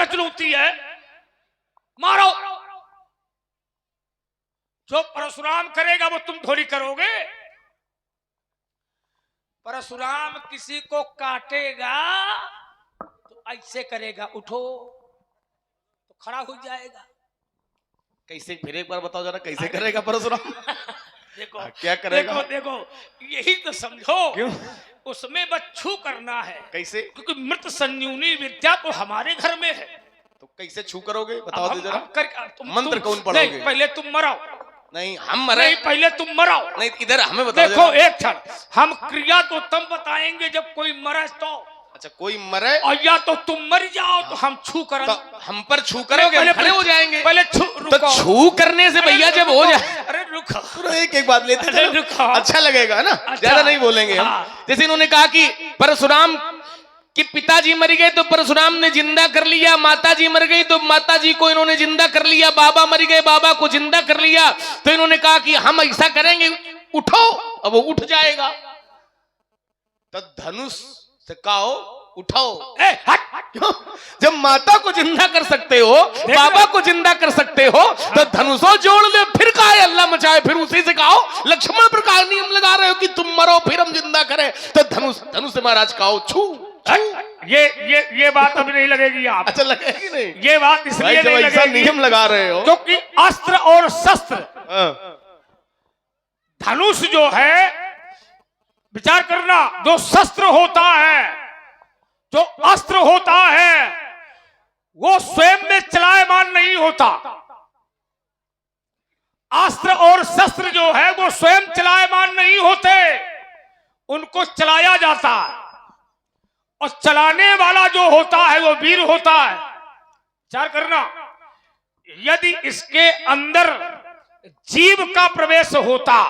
चुनौती है, मारो। जो परशुराम करेगा वो तुम थोड़ी करोगे। परशुराम किसी को काटेगा तो ऐसे करेगा, उठो तो खड़ा हो जाएगा। कैसे, फिर एक बार बताओ जरा, कैसे करेगा परशुराम? देखो क्या करेगा? देखो देखो, यही तो समझो। क्यों? उसमें बच्चू करना है। कैसे? क्योंकि मृत संजीवनी विद्या तो हमारे घर में है। तो कैसे छू करोगे, बताओ दे जरा। मंत्र तुम कौन पढ़ोगे? नहीं, पहले तुम मराओ। नहीं, हम मरे। नहीं, पहले तुम मराओ। नहीं, इधर हमें बताओ देखो जरा। एक क्षण, हम क्रिया तो तब बताएंगे जब कोई मरे तो। अच्छा, कोई मरे और या तो तुम मर जाओ तो हम छू कर, तो हम पर छू करोगे, हम खड़े हो जाएंगे। पहले छू, तो छू करने से भैया जब हो जाए, अरे रुको, तो एक एक बात लेते अरे चलो, रुको। अच्छा लगेगा ना, अच्छा। ज्यादा नहीं बोलेंगे हम। हाँ। जैसे इन्होंने कहा कि परशुराम कि पिताजी मर गए तो परशुराम ने जिंदा कर लिया, माताजी मर गई तो माताजी को इन्होंने जिंदा कर लिया, बाबा मर गए बाबा को जिंदा कर लिया। तो इन्होंने कहा कि हम ऐसा करेंगे, उठो, अब वो उठ जाएगा। तो धनुष से कहो उठाओ। क्यों? जब माता को जिंदा कर सकते हो, बाबा को जिंदा कर सकते हो, तो धनुषों जोड़ ले, फिर कहा अल्लाह मचाए, फिर उसी से कहो। लक्ष्मण पर का नियम लगा रहे हो कि तुम मरो फिर हम जिंदा करें, तो धनुष से महाराज कहो छू। ये बात अभी नहीं लगेगी आप। अच्छा, लगेगी नहीं? ये बात इसलिए नहीं लगेगी नियम लगा रहे हो क्योंकि अस्त्र और शस्त्र, धनुष जो है, विचार करना, जो शस्त्र होता है, जो अस्त्र होता है, वो स्वयं में चलायमान नहीं होता। अस्त्र और शस्त्र जो है वो स्वयं चलायमान नहीं होते, उनको चलाया जाता है। और चलाने वाला जो होता है वो वीर होता है। विचार करना, यदि इसके अंदर जीव का प्रवेश होता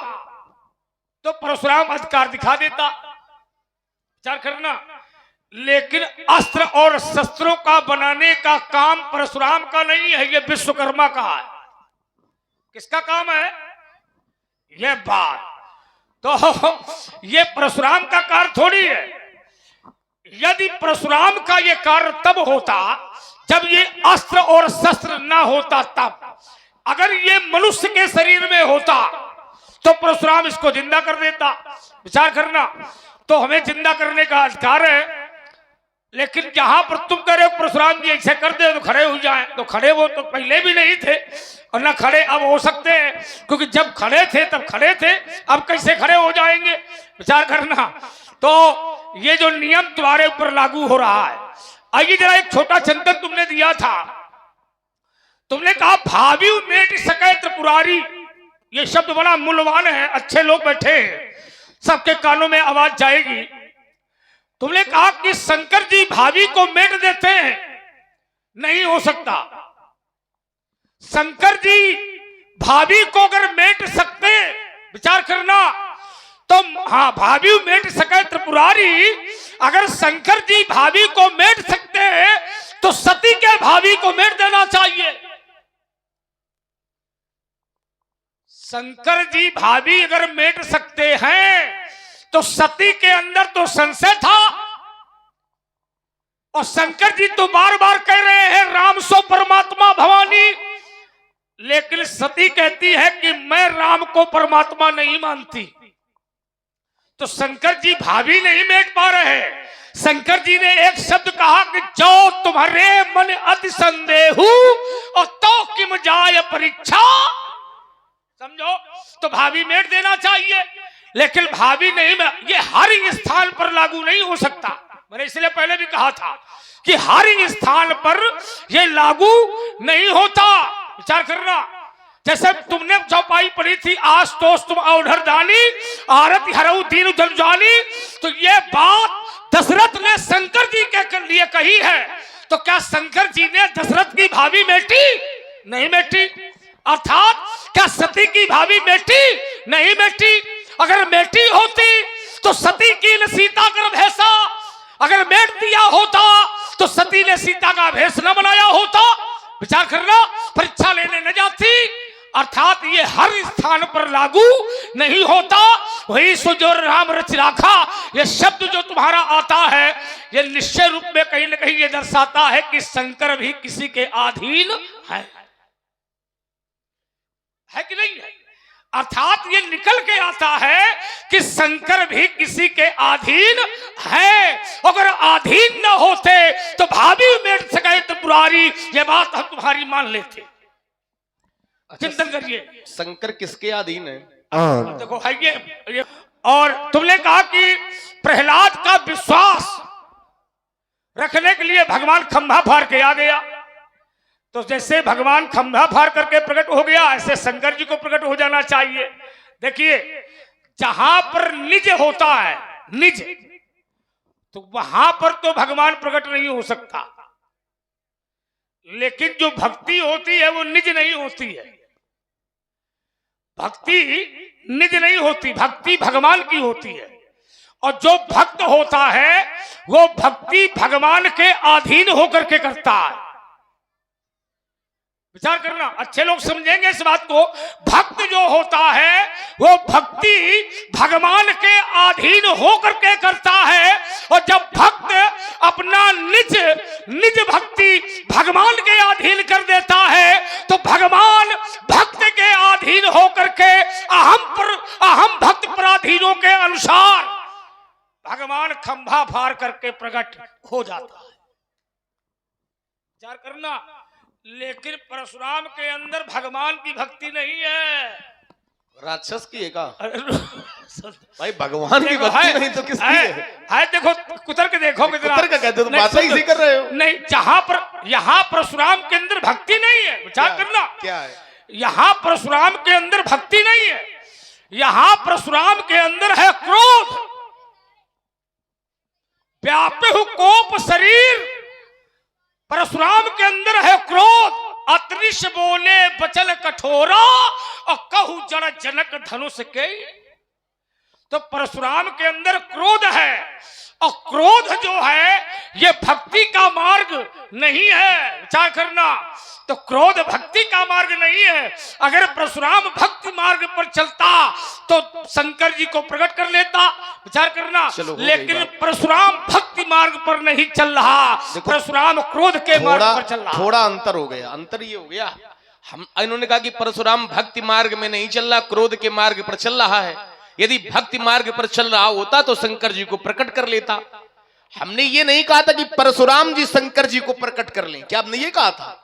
तो परशुराम अधिकार दिखा देता। विचार करना, लेकिन अस्त्र और शस्त्रों का बनाने का काम परशुराम का नहीं है, ये विश्वकर्मा का है। किसका काम है यह बात? तो ये परशुराम का कार्य थोड़ी है। यदि परशुराम का ये कार्य तब होता जब ये अस्त्र और शस्त्र ना होता तब। अगर ये मनुष्य के शरीर में होता तो परशुराम इसको जिंदा कर देता। विचार करना, तो हमें जिंदा करने का अधिकार है, लेकिन जहां पर तुम कह रहे हो परशुराम जी ऐसे कर दे तो खड़े हो जाए, तो खड़े वो तो पहले भी नहीं थे और ना खड़े अब हो सकते हैं, क्योंकि जब खड़े थे तब खड़े थे, अब कैसे खड़े हो जाएंगे? विचार करना, तो ये जो नियम तुम्हारे ऊपर लागू हो रहा है। आइए जरा, एक छोटा चिंतन तुमने दिया था, तुमने कहा भावी मेट सके त्रिपुरारी। ये शब्द बड़ा मूल्यवान है, अच्छे लोग बैठे हैं, सबके कानों में आवाज जाएगी। तुमने कहा कि शंकर जी भाभी को मेट देते हैं, नहीं हो सकता। शंकर जी भाभी को अगर मेट सकते, विचार करना, तो हाँ, भाभी मेट सके त्रिपुरारी, अगर शंकर जी भाभी को मेट सकते हैं तो सती के भाभी को मेट देना चाहिए। शंकर जी भाभी अगर मेट सकते हैं तो सती के अंदर तो संशय था, और शंकर जी तो बार बार कह रहे हैं राम सो परमात्मा भवानी, लेकिन सती कहती है कि मैं राम को परमात्मा नहीं मानती। तो शंकर जी भाभी नहीं मेट पा रहे। शंकर जी ने एक शब्द कहा कि जो तुम्हारे मन अति संदेहु और तो किम जाय परीक्षा। समझो, तो भाभी मेट देना चाहिए, लेकिन भाभी नहीं, ये हर स्थान पर लागू नहीं हो सकता। मैंने इसलिए पहले भी कहा था कि हर स्थान पर यह लागू नहीं होता। विचार करना, जैसे तुमने चौपाई पढ़ी थी, आस तोस तुम औढ़र दानी, आरती हरऊ दीन जल जानी, तो ये बात दशरथ ने शंकर जी के लिए कही है। तो क्या शंकर जी ने दशरथ की भाभी मेटी? नहीं मेटी। अर्थात क्या सती की भाभी मेटी? नहीं मेटी। अगर बेटी होती तो सती की ने सीता का भेसा, अगर मेट दिया होता तो सती ने सीता का भेष न बनाया होता। विचार करना, परीक्षा लेने न जाती, अर्थात ये हर स्थान पर लागू नहीं होता। वही सो जो राम रच राखा, ये शब्द जो तुम्हारा आता है, ये निश्चय रूप में कहीं ना कहीं ये दर्शाता है कि शंकर भी किसी के अधीन है कि नहीं है। अर्थात ये निकल के आता है कि शंकर भी किसी के अधीन है। अगर अधीन न होते तो भाभी मेट सके तो बुरारी, ये बात हम तुम्हारी मान लेते। चिंतन करिए, शंकर किसके अधीन है? देखो है ये। और तुमने कहा कि प्रहलाद का विश्वास रखने के लिए भगवान खंभा फाड़ के आ गया। तो जैसे भगवान खंभा फाड़ करके प्रकट हो गया, ऐसे शंकर जी को प्रकट हो जाना चाहिए। देखिए, जहां पर निज होता है, निज, तो वहां पर तो भगवान प्रकट नहीं हो सकता। लेकिन जो भक्ति होती है वो निज नहीं होती है। भक्ति निज नहीं होती, भक्ति भगवान की होती है। और जो भक्त होता है वो भक्ति भगवान के अधीन होकर के करता है। विचार करना, अच्छे लोग समझेंगे इस बात को। भक्त जो होता है वो भक्ति भगवान के अधीन होकर के करता है। और जब भक्त अपना निज भक्ति भगवान के अधीन कर देता है तो भगवान भक्त के अधीन होकर के अहम भक्त पराधीनों के अनुसार भगवान खंभा फाड़ करके प्रकट हो जाता है। विचार करना। लेकिन परशुराम के अंदर भगवान की भक्ति नहीं है, राक्षस की है का? भाई भगवान की भक्ति नहीं तो किसकी है? देखो कुतर के देखो, कुतर का कहते हो, बात ही कर रहे हो। नहीं, यहाँ परशुराम के अंदर भक्ति नहीं है। विचार करना, क्या है? यहाँ परशुराम के अंदर भक्ति नहीं है। यहाँ परशुराम के अंदर है क्रोध। व्यापे हु कोप शरीर, परशुराम के अंदर है क्रोध। अतृष बोले बचल कठोरा, और कहू जड़ जनक धनुष के। तो परशुराम के अंदर क्रोध है, और क्रोध जो है ये भक्ति का मार्ग नहीं है। विचार करना, तो क्रोध भक्ति का मार्ग नहीं है। अगर परशुराम भक्ति मार्ग पर चलता तो शंकर जी को प्रकट कर लेता। विचार करना, लेकिन परशुराम भक्ति मार्ग पर नहीं चल रहा, परशुराम क्रोध के मार्ग पर चल रहा। थोड़ा अंतर हो गया। अंतर ये हो गया, इन्होंने कहा कि परशुराम भक्ति मार्ग में नहीं चल रहा, क्रोध के मार्ग पर चल रहा है। यदि भक्ति मार्ग पर चल रहा होता तो शंकर जी को प्रकट कर लेता। हमने ये नहीं कहा था कि परशुराम जी शंकर जी को प्रकट कर लें। क्या हमने ये कहा था?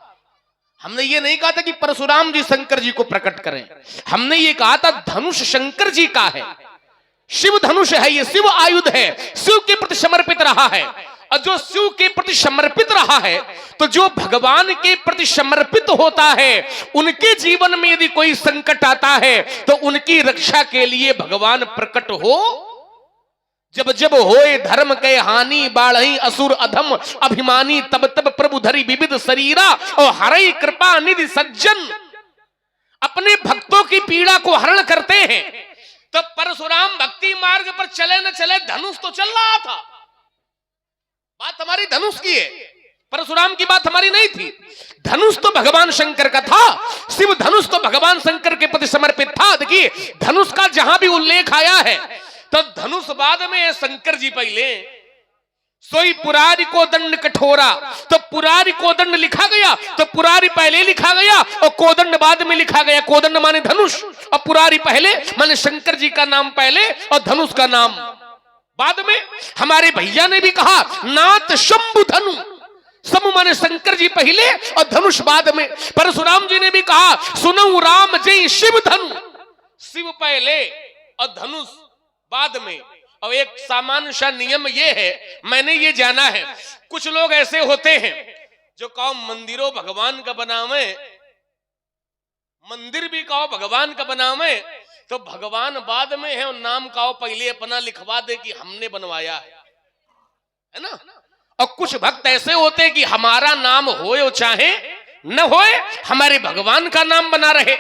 हमने ये नहीं कहा था कि परशुराम जी शंकर जी को प्रकट करें। हमने ये कहा था धनुष शंकर जी का है, शिव धनुष है, ये शिव आयुध है, शिव के प्रति समर्पित रहा है। और जो शिव के प्रति समर्पित रहा है, तो जो भगवान के प्रति समर्पित होता है, उनके जीवन में यदि कोई संकट आता है तो उनकी रक्षा के लिए भगवान प्रकट हो। जब जब होए धर्म के हानि, बाढ़ई असुर अधम अभिमानी, तब तब प्रभु धरी विविध शरीरा, और हरई कृपा निधि सज्जन। अपने भक्तों की पीड़ा को हरण करते हैं। तो परशुराम भक्ति मार्ग पर चले न चले, धनुष तो चल रहा था। बात हमारी धनुष की है, परशुराम की बात हमारी नहीं थी। धनुष तो भगवान शंकर का था, शिव धनुष तो भगवान शंकर के प्रति समर्पित था। देखिए, धनुष का जहां भी उल्लेख आया है तो धनुष बाद में है, शंकर जी पहले। सोई पुरारी को दंड कठोरा, तो पुरारी को दंड लिखा गया, तो पुरारी पहले लिखा गया और कोदंड बाद में लिखा गया। कोदंड माने धनुष, और पुरारी पहले माने शंकर जी का नाम पहले और धनुष का नाम बाद में। हमारे भैया ने भी कहा नाथ शंभु धनु, शंभु माने शंकर जी पहले और धनुष बाद में। परशुराम जी ने भी कहा सुनऊ राम जय शिव धनु, शिव पहले और धनुष बाद में। और एक सामान्य सा नियम ये है, मैंने ये जाना है, कुछ लोग ऐसे होते हैं जो कहो मंदिरों भगवान का बनावे, मंदिर भी कहो भगवान का बनावे, तो भगवान बाद में है और नाम कहो पहले अपना लिखवा दे कि हमने बनवाया है ना। और कुछ भक्त ऐसे होते हैं कि हमारा नाम होए चाहे न होए, हमारे भगवान का नाम बना रहे।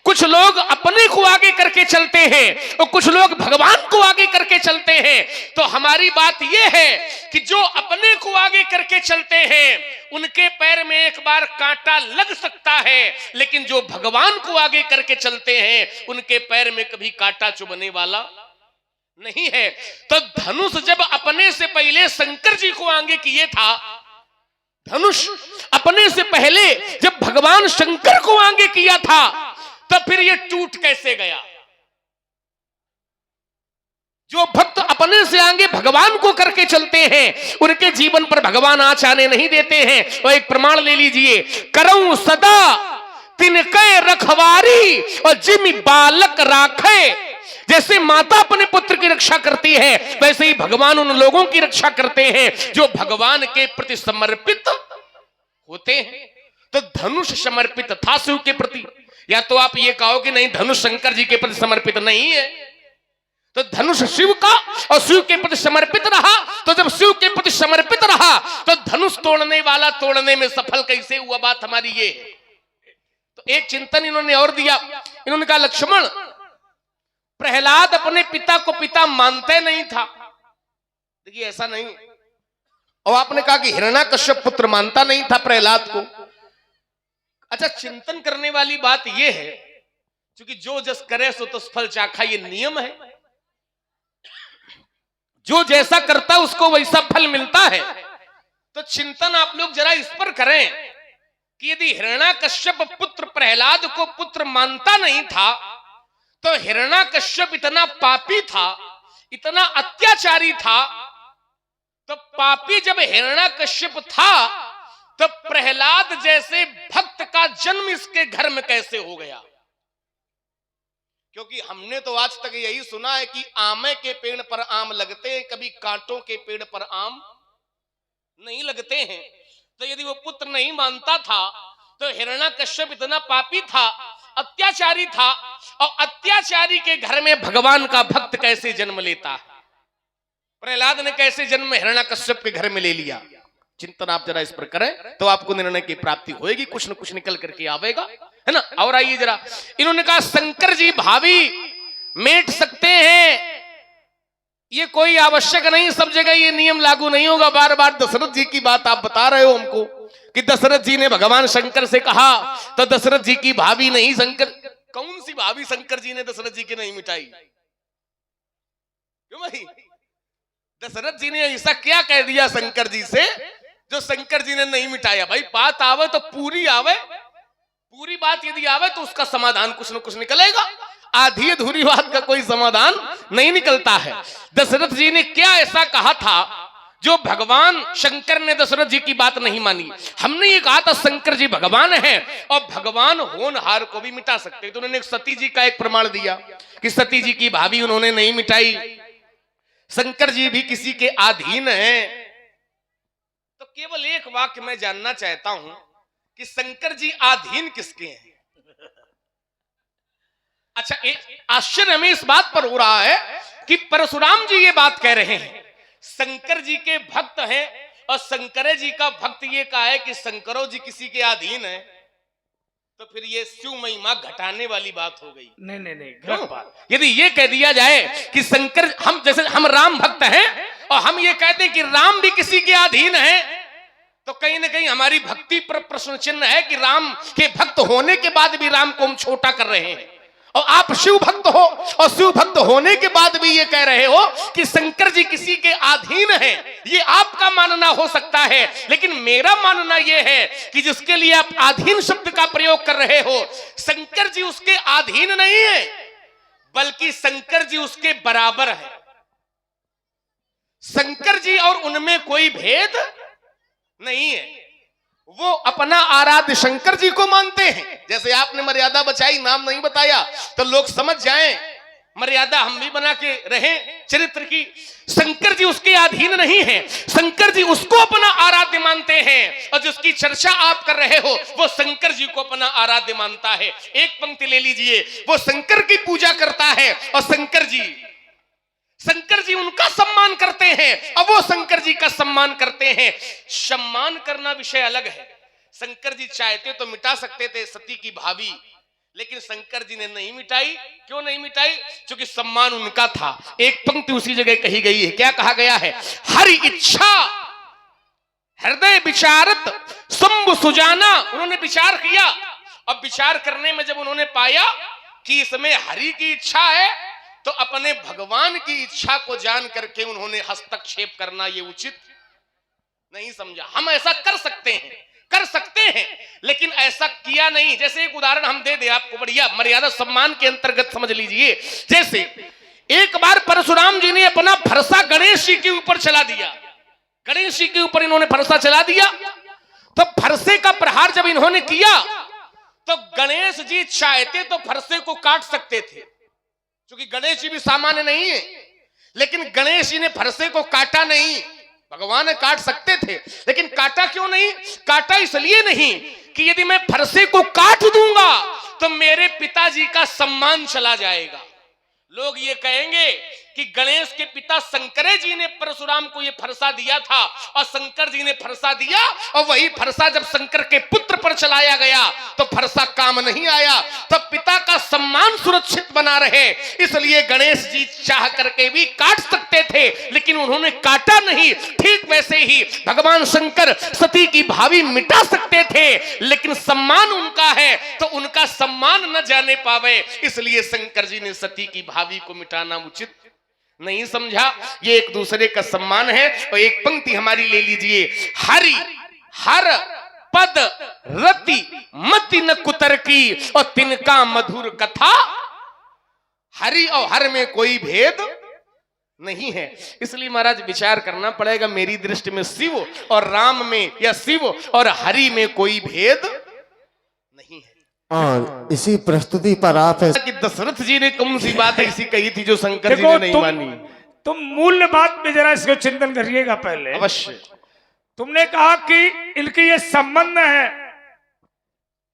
कुछ लोग अपने को आगे करके चलते हैं और कुछ लोग भगवान को आगे करके चलते हैं। तो हमारी बात यह है कि जो अपने को आगे करके चलते हैं उनके पैर में एक बार कांटा लग सकता है, लेकिन जो भगवान को आगे करके चलते हैं उनके पैर में कभी कांटा चुभने वाला नहीं है। तो धनुष जब अपने से पहले शंकर जी को आगे किए था, धनुष अपने से पहले जब भगवान शंकर को आगे किया था, तो फिर ये टूट कैसे गया? जो भक्त अपने से आगे भगवान को करके चलते हैं उनके जीवन पर भगवान आँच आने नहीं देते हैं। और एक प्रमाण ले लीजिए, करऊं सदा तिनके रखवारी और जिमि बालक राखे। जैसे माता अपने पुत्र की रक्षा करती है, वैसे ही भगवान उन लोगों की रक्षा करते हैं जो भगवान के प्रति समर्पित होते हैं। तो धनुष समर्पित था शिव के प्रति। या तो आप ये कहो कि नहीं, धनुष शंकर जी के प्रति समर्पित नहीं है, तो धनुष शिव का और शिव के प्रति समर्पित रहा। तो जब शिव के प्रति समर्पित रहा तो धनुष तोड़ने वाला तोड़ने में सफल कैसे हुआ? बात हमारी ये है। तो एक चिंतन इन्होंने और दिया। इन्होंने कहा, लक्ष्मण, प्रहलाद अपने पिता को पिता मानते नहीं था। देखिए ऐसा नहीं। और आपने कहा कि हिरण्याकश्यप पुत्र मानता नहीं था प्रहलाद को। अच्छा, चिंतन करने वाली बात यह है, क्योंकि जो जस करे सो तस फल चाखा, ये नियम है। जो जैसा करता उसको वैसा फल मिलता है। तो चिंतन आप लोग जरा इस पर करें कि यदि हिरण्याकश्यप पुत्र प्रहलाद को पुत्र मानता नहीं था, तो हिरण्याकश्यप इतना पापी था, इतना अत्याचारी था, तो पापी जब हिरण्याकश्यप था तो प्रहलाद जैसे भक्त का जन्म इसके घर में कैसे हो गया? क्योंकि हमने तो आज तक यही सुना है कि आमे के पेड़ पर आम लगते हैं, कभी कांटों के पेड़ पर आम नहीं लगते हैं। तो यदि वो पुत्र नहीं मानता था तो हिरण्याकश्यप इतना पापी था, अत्याचारी था, और अत्याचारी के घर में भगवान का भक्त कैसे जन्म लेता है? प्रहलाद ने कैसे जन्म हिरण्याकश्यप के घर में ले लिया? चिंतन आप जरा इस पर करें तो आपको निर्णय की प्राप्ति होगी, कुछ न कुछ निकल करके आवेगा, है ना। और आइए जरा, इन्होंने कहा शंकर जी भावी मेट सकते हैं, ये कोई आवश्यक नहीं, सब जगह ये नियम लागू नहीं होगा। बार बार दशरथ जी की बात आप बता रहे हो हमको कि दशरथ जी ने भगवान शंकर से कहा, तो दशरथ जी की भाभी नहीं शंकर, कौन सी भाभी शंकर जी ने दशरथ जी की नहीं मिटाई? क्यों भाई? दशरथ जी ने ऐसा क्या कह दिया शंकर जी से जो शंकर जी ने नहीं मिटाया? भाई बात आवे तो पूरी आवे, पूरी बात यदि आवे तो उसका समाधान कुछ न कुछ निकलेगा। आधी अधूरी बात का कोई समाधान नहीं निकलता है। दशरथ जी ने क्या ऐसा कहा था जो भगवान शंकर ने दशरथ जी की बात नहीं मानी? हमने ये कहा था शंकर जी भगवान हैं और भगवान होनहार को भी मिटा सकते हैं। तो उन्होंने सती जी का एक प्रमाण दिया कि सती जी की भाभी उन्होंने नहीं मिटाई, शंकर जी भी किसी के अधीन हैं। तो केवल एक वाक्य मैं जानना चाहता हूं कि शंकर जी अधीन किसके हैं? अच्छा, एक आश्चर्य हमें इस बात पर हो रहा है कि परशुराम जी ये बात कह रहे हैं शंकर जी के भक्त हैं, और शंकर जी का भक्त ये कहा है कि शंकरो जी किसी के अधीन है, तो फिर ये शिव महिमा घटाने वाली बात हो गई। नहीं, गलत बात। यदि ये कह दिया जाए कि शंकर, हम जैसे हम राम भक्त हैं और हम ये कहते हैं कि राम भी किसी के अधीन है, तो कहीं ना कहीं हमारी भक्ति पर प्रश्न चिन्ह है कि राम के भक्त होने के बाद भी राम को हम छोटा कर रहे हैं। और आप शिव भक्त हो और शिव भक्त होने के बाद भी ये कह रहे हो कि शंकर जी किसी के अधीन हैं। ये आपका मानना हो सकता है, लेकिन मेरा मानना ये है कि जिसके लिए आप अधीन शब्द का प्रयोग कर रहे हो, शंकर जी उसके अधीन नहीं है, बल्कि शंकर जी उसके बराबर है। शंकर जी और उनमें कोई भेद नहीं है। वो अपना आराध्य शंकर जी को मानते हैं। जैसे आपने मर्यादा बचाई, नाम नहीं बताया, तो लोग समझ जाएं मर्यादा हम भी बना के रहें चरित्र की। शंकर जी उसके अधीन नहीं है, शंकर जी उसको अपना आराध्य मानते हैं, और जिसकी चर्चा आप कर रहे हो वो शंकर जी को अपना आराध्य मानता है। एक पंक्ति ले लीजिए, वो शंकर की पूजा करता है और शंकर जी उनका सम्मान करते हैं और वो शंकर जी का सम्मान करते हैं। सम्मान करना विषय अलग है। शंकर जी चाहते तो मिटा सकते थे सती की भाभी, लेकिन शंकर जी ने नहीं मिटाई। क्यों नहीं मिटाई? क्योंकि सम्मान उनका था। एक पंक्ति उसी जगह कही गई है, क्या कहा गया है? हरि इच्छा हृदय विचारत शंभु सुजाना। उन्होंने विचार किया, अब विचार करने में जब उन्होंने पाया कि इसमें हरि की इच्छा है, तो अपने भगवान की इच्छा को जान करके उन्होंने हस्तक्षेप करना ये उचित नहीं समझा। हम ऐसा कर सकते हैं, लेकिन ऐसा किया नहीं। जैसे एक उदाहरण हम दे आपको, बढ़िया मर्यादा सम्मान के अंतर्गत समझ लीजिए। जैसे एक बार परशुराम जी ने अपना फरसा गणेश जी के ऊपर चला दिया। गणेश जी के ऊपर इन्होंने फरसा चला दिया, तो फरसे का प्रहार जब इन्होंने किया, तो गणेश जी चाहते तो फरसे को काट सकते थे, क्योंकि गणेश जी भी सामान्य नहीं है। लेकिन गणेश जी ने फरसे को काटा नहीं। भगवान काट सकते थे, लेकिन काटा क्यों नहीं? काटा इसलिए नहीं कि यदि मैं फरसे को काट दूंगा तो मेरे पिताजी का सम्मान चला जाएगा। लोग ये कहेंगे कि गणेश के पिता शंकरे जी ने परशुराम को ये फरसा दिया था, और शंकर जी ने फरसा दिया, और वही फरसा जब शंकर के पुत्र पर चलाया गया तो फरसा काम नहीं आया। तब पिता का सम्मान सुरक्षित बना रहे, इसलिए गणेश जी चाह करके भी काट सकते थे, लेकिन उन्होंने काटा नहीं। ठीक वैसे ही भगवान शंकर सती की भावी मिटा सकते थे, लेकिन सम्मान उनका है तो उनका सम्मान न जाने पावे, इसलिए शंकर जी ने सती की भावी को मिटाना उचित नहीं समझा। ये एक दूसरे का सम्मान है। और एक पंक्ति हमारी ले लीजिए, हरि हर पद रति मति न कुतर की, और तिनका मधुर कथा। हरि और हर में कोई भेद नहीं है, इसलिए महाराज विचार करना पड़ेगा। मेरी दृष्टि में शिव और राम में, या शिव और हरि में कोई भेद नहीं है। और इसी प्रस्तुति पर आप कि दशरथ जी ने कौन सी बात ऐसी कही थी जो शंकर जी ने नहीं मानी? तुम मूल्य बात में जरा इसको चिंतन करिएगा पहले। अवश्य। तुमने कहा कि इनके ये संबंध है,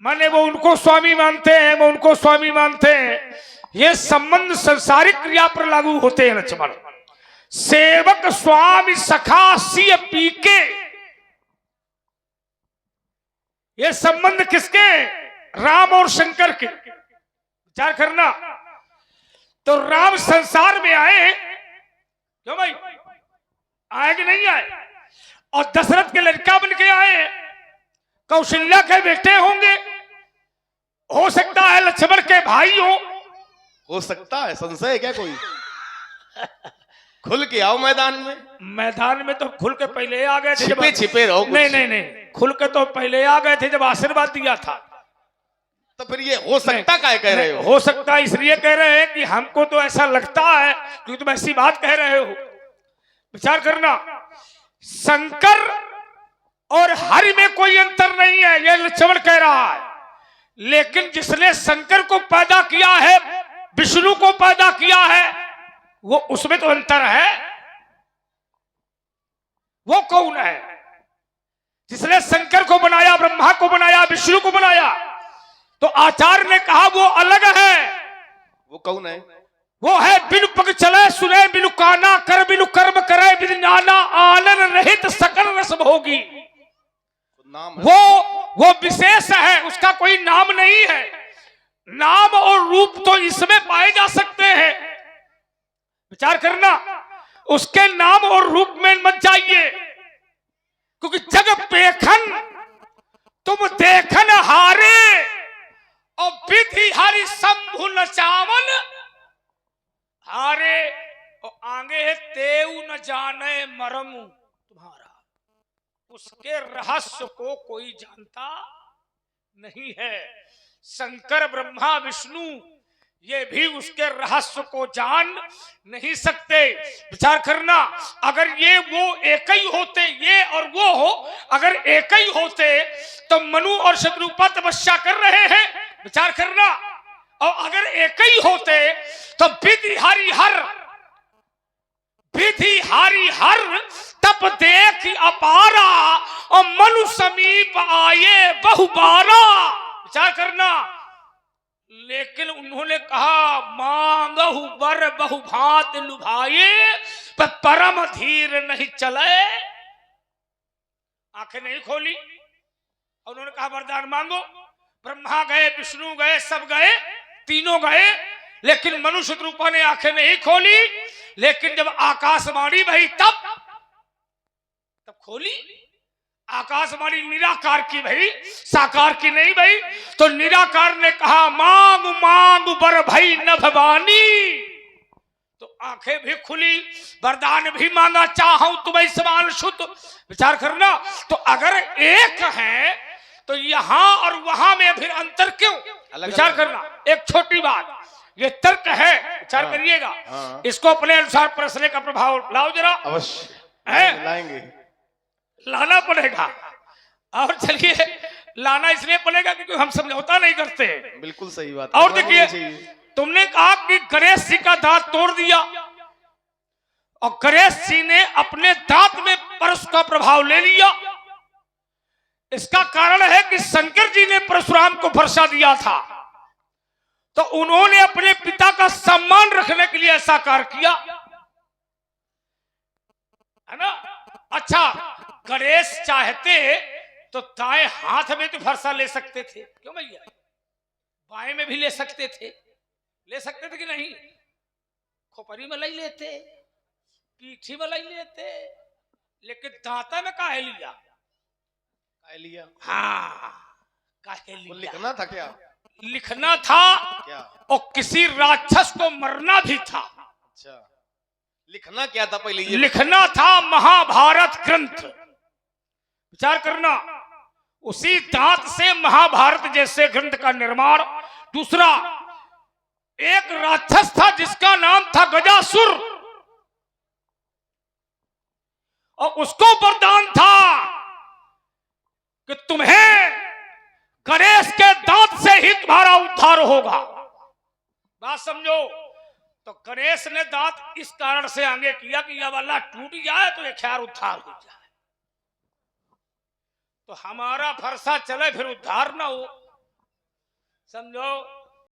माने वो उनको स्वामी मानते हैं, वो उनको स्वामी मानते हैं। ये संबंध संसारिक क्रिया पर लागू होते हैं लक्ष्मण। सेवक स्वामी सखा सिय पीके, ये संबंध किसके? राम और शंकर के। विचार करना, तो राम संसार में आए क्यों भाई? आए कि नहीं आए? और दशरथ के लड़का बन के आए, कौशल्या के बेटे होंगे, हो सकता है लक्ष्मण के भाई हो सकता है, संशय है क्या कोई? खुल के आओ मैदान में। मैदान में तो खुल के पहले आ गए थे, छिपे छिपे रहो। नहीं, खुल के तो पहले आ गए थे जब आशीर्वाद दिया था। तो फिर ये हो सकता क्या कह रहे हो सकता इसलिए कह रहे हैं कि हमको तो ऐसा लगता है क्योंकि तुम ऐसी बात कह रहे हो। विचार करना, शंकर और हरि में कोई अंतर नहीं है, यह लक्ष्मण कह रहा है। लेकिन जिसने शंकर को पैदा किया है, विष्णु को पैदा किया है, वो उसमें तो अंतर है। वो कौन है? जिसने शंकर को बनाया, ब्रह्मा को बनाया, विष्णु को बनाया, तो आचार्य ने कहा वो अलग है। वो कौन है? वो है बिनु पग चले सुने बिनु काना, कर बिनु कर्म करे बिनु नाना, आनंद रहित सकल रस भोगी। नाम वो विशेष है, उसका कोई नाम नहीं है। नाम और रूप तो इसमें पाए जा सकते हैं। विचार करना, उसके नाम और रूप में मत जाइए, क्योंकि जग पेखन तुम देखन हारे, और विधि हरि शंभु नचावन हारे, और आगे है तेऊ न जाने मरम तुम्हारा। उसके रहस्य को कोई जानता नहीं है। शंकर ब्रह्मा विष्णु ये भी उसके रहस्य को जान नहीं सकते। विचार करना, अगर ये वो एक ही होते, ये और वो हो, अगर एक ही होते तो मनु और शत्रुपा तपस्या कर रहे हैं। विचार करना, और अगर एक ही होते तो विधि हरि तप देख अपारा, और मनु समीप आए बहुबारा। विचार करना, लेकिन उन्होंने कहा मांगहु वर बहु भात लुभाए, पर परम धीर नहीं चले। आंखें नहीं खोली, और उन्होंने कहा वरदान मांगो, ब्रह्मा गए, विष्णु गए, सब गए, तीनों गए, लेकिन मनुष्य रूपा ने आंखें नहीं खोली। लेकिन जब आकाशवाणी भई तब खोली। आकाशवाणी निराकार की भई, साकार की नहीं भई। तो निराकार ने कहा मांग मांग बर भई न भवानी। तो आंखें भी खुली, वरदान भी मांगा, चाहूं तुम्हें समान शुद्ध। विचार करना, तो अगर एक है तो यहां और वहां में फिर अंतर क्यों? विचार करना, एक छोटी बात, ये तर्क है, विचार करिएगा। इसको अपने अनुसार परसने का प्रभाव लाओ जरा। अवश्य लाएंगे, लाना पड़ेगा। और चलिए, लाना इसलिए पड़ेगा क्योंकि हम समझौता नहीं करते। बिल्कुल सही बात। और देखिए, तुमने कहा कि गणेश जी का दांत तोड़ दिया, और गणेश जी ने अपने दांत में परशु का प्रभाव ले लिया। इसका कारण है कि शंकर जी ने परशुराम को वर्षा दिया था, तो उन्होंने अपने पिता का सम्मान रखने के लिए ऐसा कार्य किया, है ना। अच्छा, गणेश चाहते तो दाएं हाथ में तो वर्षा ले सकते थे, क्यों भैया? बाएं में भी ले सकते थे कि नहीं? खोपड़ी में ले लेते, पीठी में ले लेते, लेकिन दांता में काहे लिया? हाँ, काहे लिया? लिखना था क्या? लिखना था क्या? और किसी राक्षस को मरना भी था। अच्छा, लिखना क्या था पहले? ये लिखना था महाभारत ग्रंथ। विचार करना, उसी दांत से महाभारत जैसे ग्रंथ का निर्माण। दूसरा, एक राक्षस था जिसका नाम था गजासुर, और उसको वरदान था कि तुम्हें गणेश के दांत से ही तुम्हारा उद्धार होगा। बात समझो। तो गणेश ने दांत इस कारण से आगे किया कि यह वाला टूट जाए तो एक ख्याल उद्धार हो जाए, तो हमारा फरसा चले फिर उद्धार ना हो। समझो।